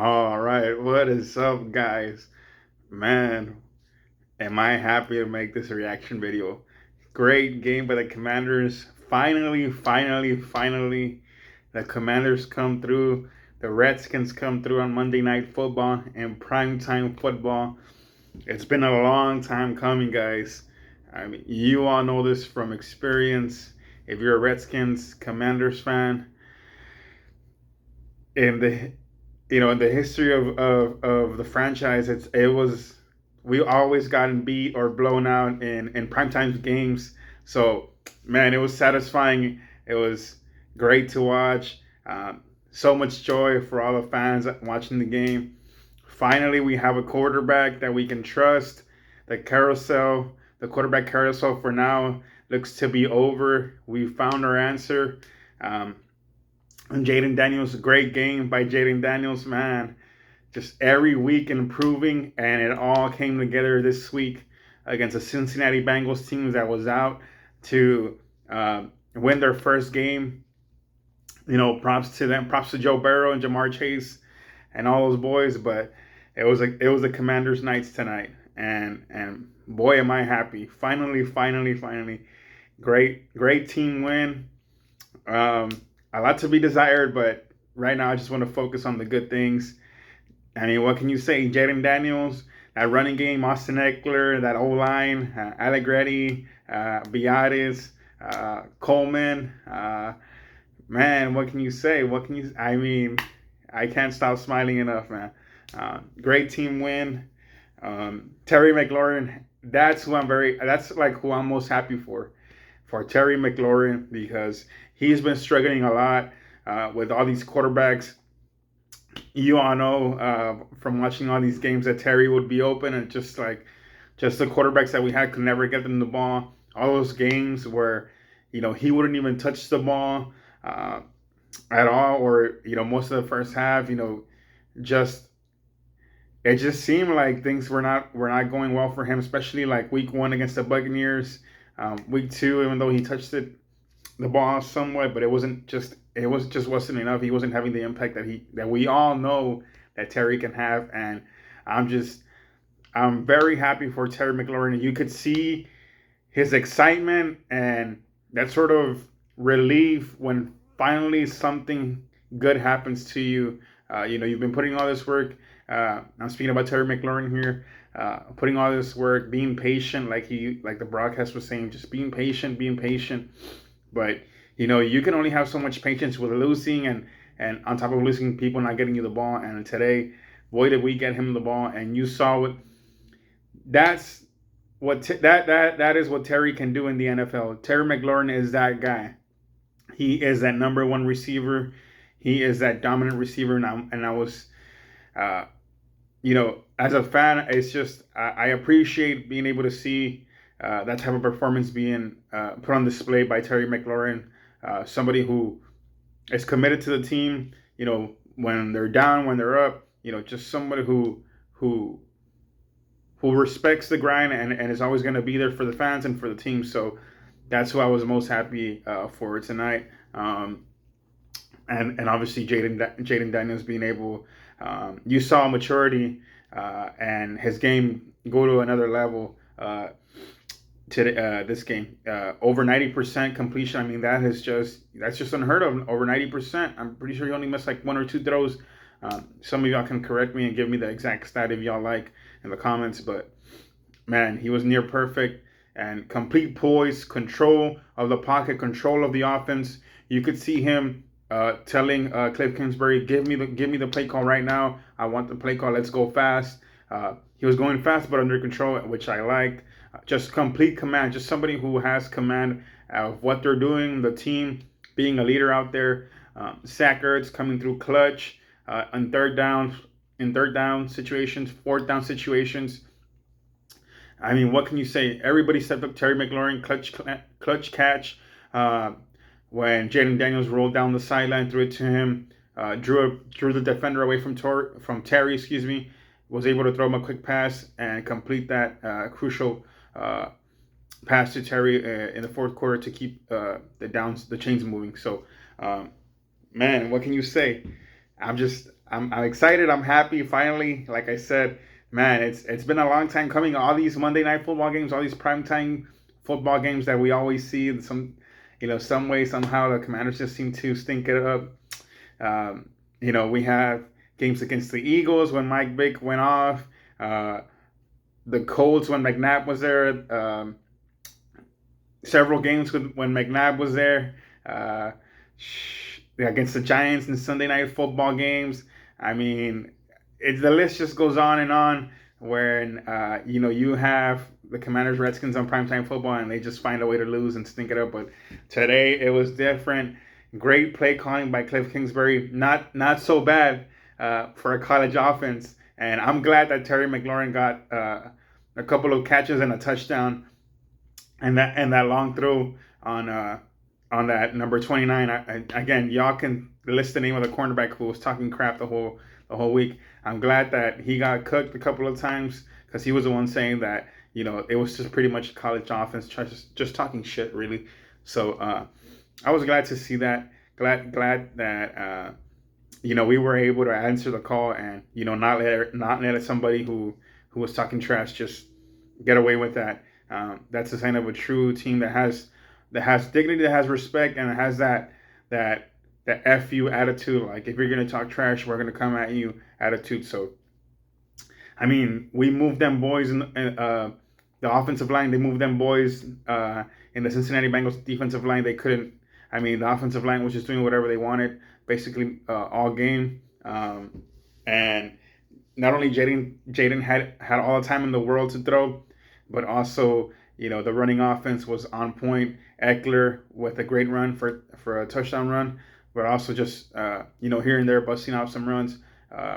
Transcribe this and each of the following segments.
All right, what is up, guys? Man, am I happy to make this reaction video. Great game by the Commanders. Finally, the Commanders come through. The Redskins come through on Monday Night Football and primetime football. It's been a long time coming, guys. I mean, you all know this from experience. If you're a Redskins Commanders fan, in the in the history of the franchise, it was we always gotten beat or blown out in primetime games. So man, it was satisfying. It was great to watch. So much joy for all the fans watching the game. Finally, we have a quarterback that we can trust. The quarterback carousel for now looks to be over. We found our answer. Um, and Jaden Daniels, great game by Jaden Daniels, man. Just every week improving, and it all came together this week against the Cincinnati Bengals team that was out to win their first game. Props to them. Props to Joe Burrow and Jamar Chase and all those boys. But it was the Commanders' nights tonight, and boy, am I happy! Finally, great team win. Um, a lot to be desired, but right now I just want to focus on the good things. I mean, what can you say? Jaden Daniels, that running game, Austin Eckler, that O line, Allegretti, Biatis, Coleman. Man, what can you say? I mean, I can't stop smiling enough, man. Great team win. Terry McLaurin, that's like who I'm most happy for Terry McLaurin, because he's been struggling a lot with all these quarterbacks. You all know from watching all these games that Terry would be open, and just the quarterbacks that we had could never get them the ball. All those games where he wouldn't even touch the ball uh, at all, or most of the first half, just it just seemed like things were not going well for him, especially like week one against the Buccaneers. Week two, even though he touched the ball somewhat, but it was just wasn't enough. He wasn't having the impact that we all know that Terry can have, and I'm just I'm very happy for Terry McLaurin. You could see his excitement and that sort of relief when finally something good happens to you. You've been putting all this work. I'm speaking about Terry McLaurin here. Putting all this work, being patient, like the broadcast was saying, just being patient. But you can only have so much patience with losing, and on top of losing, people not getting you the ball. And today, boy, did we get him the ball, and you saw what that's that is what Terry can do in the NFL. Terry McLaurin is that guy. He is that number one receiver. He is that dominant receiver, and I was, uh, as a fan, it's just I appreciate being able to see that type of performance being put on display by Terry McLaurin, somebody who is committed to the team. When they're down, when they're up. Just somebody who who respects the grind, and is always going to be there for the fans and for the team. So that's who I was most happy for tonight. And obviously Jaden Daniels being able, you saw maturity and his game go to another level to this game. Over 90% completion. I mean, that's just unheard of. Over 90%. I'm pretty sure he only missed like one or two throws. Some of y'all can correct me and give me the exact stat if y'all like in the comments, but man, he was near perfect and complete poise, control of the pocket, control of the offense. You could see him telling Cliff Kingsbury, give me the play call right now. I want the play call. Let's go fast." He was going fast but under control, which I liked. Just complete command. Just somebody who has command of what they're doing. The team being a leader out there. Zach Ertz coming through clutch on third down situations, fourth down situations. I mean, what can you say? Everybody stepped up. Terry McLaurin, clutch catch. Uh, when Jaden Daniels rolled down the sideline, threw it to him, drew the defender away from Terry. Excuse me. Was able to throw him a quick pass and complete that crucial pass to Terry in the fourth quarter to keep the chains moving. So, man, what can you say? I'm just I'm excited. I'm happy. Finally, like I said, man, it's been a long time coming. All these Monday night football games, all these primetime football games that we always see. Some way somehow the Commanders just seem to stink it up. We have games against the Eagles when Mike Vick went off. Uh, the Colts when McNabb was there. Several games when McNabb was there. Uh, Against the Giants in Sunday night football games. I mean, the list just goes on and on. When you have the Commanders Redskins on primetime football and they just find a way to lose and stink it up. But today it was different. Great play calling by Cliff Kingsbury. Not so bad for a college offense. And I'm glad that Terry McLaurin got a couple of catches and a touchdown, and that long throw on that number 29. Again, y'all can list the name of the cornerback who was talking crap the whole week. I'm glad that he got cooked a couple of times because he was the one saying that it was just pretty much college offense, just talking shit really. So I was glad to see that. Glad that we were able to answer the call and not let somebody who was talking trash just get away with that. That's a sign of a true team that has dignity, that has respect, and has that F you attitude. Like, if you're gonna talk trash, we're gonna come at you attitude. So, I mean, we moved them boys in the offensive line. They moved them boys in the Cincinnati Bengals defensive line. They couldn't. I mean, the offensive line was just doing whatever they wanted, basically all game. And not only Jayden had all the time in the world to throw, but also the running offense was on point. Eckler with a great run for a touchdown run, but also just here and there busting out some runs.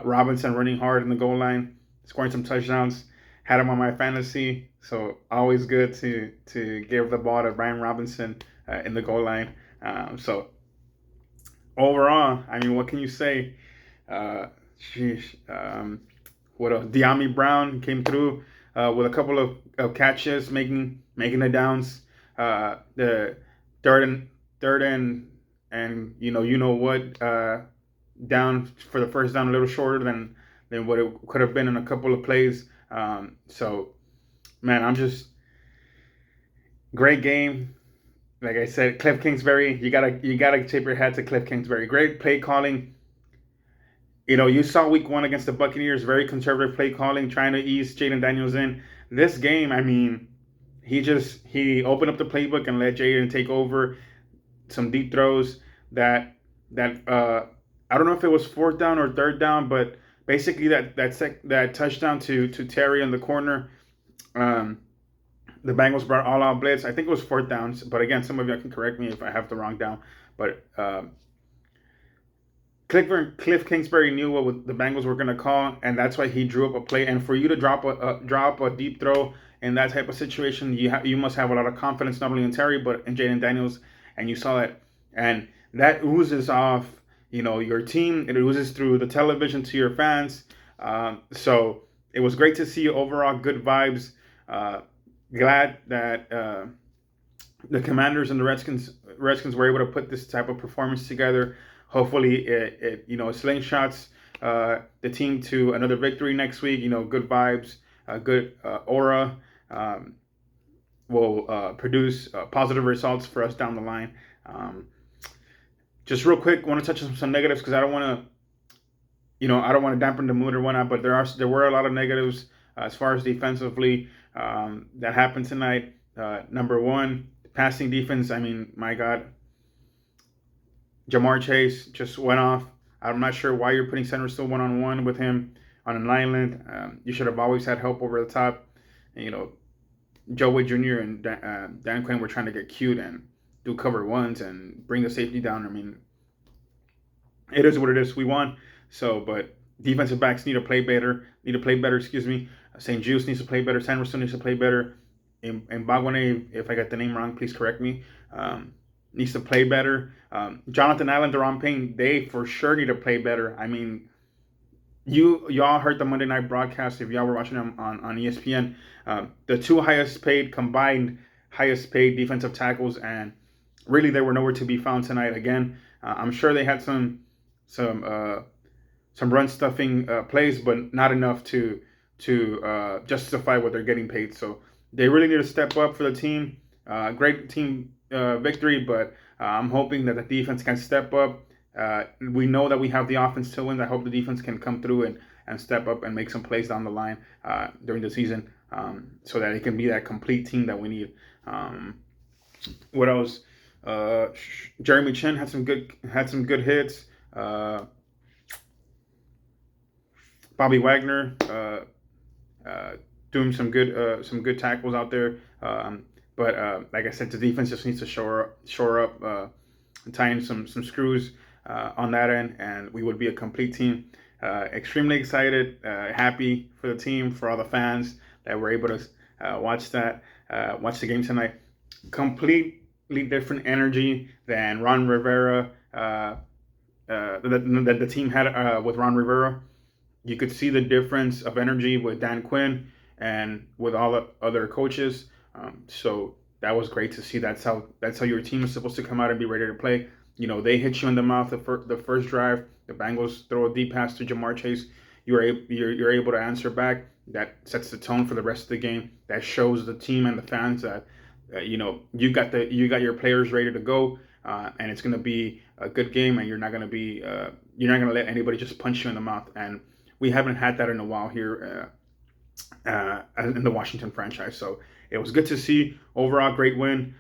Robinson running hard in the goal line, scoring some touchdowns. Had him on my fantasy, so always good to give the ball to Brian Robinson in the goal line. So overall, I mean, what can you say? Uh, sheesh, what else? De'Ami Brown came through with a couple of catches, making the downs. The third and what down for the first down, a little shorter than what it could have been in a couple of plays. So man, I'm just great game. Like I said, Cliff Kingsbury, you gotta tip your hat to Cliff Kingsbury. Great play calling. You saw week one against the Buccaneers, very conservative play calling, trying to ease Jayden Daniels in. This game, I mean, he opened up the playbook and let Jayden take over some deep throws that I don't know if it was fourth down or third down, but basically that touchdown to Terry in the corner. Um, the Bengals brought all out blitz. I think it was fourth downs, but again, some of you can correct me if I have the wrong down. But Cliff Kingsbury knew what the Bengals were going to call, and that's why he drew up a play. And for you to drop a deep throw in that type of situation, you must have a lot of confidence, not only in Terry but in Jayden Daniels. And you saw that, and that oozes off, your team. It oozes through the television to your fans. So it was great to see overall good vibes. Glad that the Commanders and the Redskins were able to put this type of performance together. Hopefully, it slingshots the team to another victory next week. Good vibes, good aura will produce positive results for us down the line. Just real quick, want to touch on some negatives because I don't want to dampen the mood or whatnot. But there were a lot of negatives as far as defensively that happened tonight. Number one, passing defense. I mean, my God. Jamar Chase just went off. I'm not sure why you're putting center still one-on-one with him on an island. You should have always had help over the top. And, Joe Wade Jr. and Dan Quinn were trying to get cute and do cover ones and bring the safety down. I mean, it is what it is. We won. So, but defensive backs need to play better. Excuse me. St. Juice needs to play better. Sanderson needs to play better. And Bagwane, if I got the name wrong, please correct me. Needs to play better. Jonathan Allen, Deron Payne, they for sure need to play better. I mean, y'all heard the Monday night broadcast if y'all were watching them on ESPN. The two combined highest paid defensive tackles, and really they were nowhere to be found tonight. Again, I'm sure they had some run stuffing plays, but not enough to justify what they're getting paid. So they really need to step up for the team. Great team victory, but I'm hoping that the defense can step up. We know that we have the offense to win. I hope the defense can come through and step up and make some plays down the line during the season, so that it can be that complete team that we need. What else? Jeremy Chin had some good hits. Bobby Wagner doing some good tackles out there. But like I said, the defense just needs to shore up, tie in some screws on that end, and we would be a complete team. Extremely excited, happy for the team, for all the fans that were able to watch the game tonight. Completely different energy than Ron Rivera. That the team had with Ron Rivera. You could see the difference of energy with Dan Quinn and with all the other coaches. So that was great to see. That's how your team is supposed to come out and be ready to play. They hit you in the mouth the first drive. The Bengals throw a deep pass to Jamar Chase. You're able to answer back. That sets the tone for the rest of the game. That shows the team and the fans that you got your players ready to go, and it's going to be a good game. And you're not going to let anybody just punch you in the mouth. And we haven't had that in a while here in the Washington franchise. So it was good to see. Overall, great win.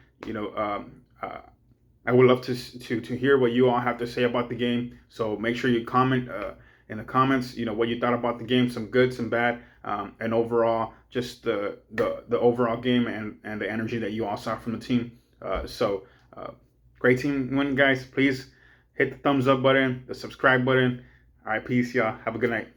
I would love to hear what you all have to say about the game. So make sure you comment in the comments. What you thought about the game, some good, some bad, and overall, just the overall game and the energy that you all saw from the team. Great team win, guys. Please hit the thumbs up button, the subscribe button. All right, peace, y'all. Have a good night.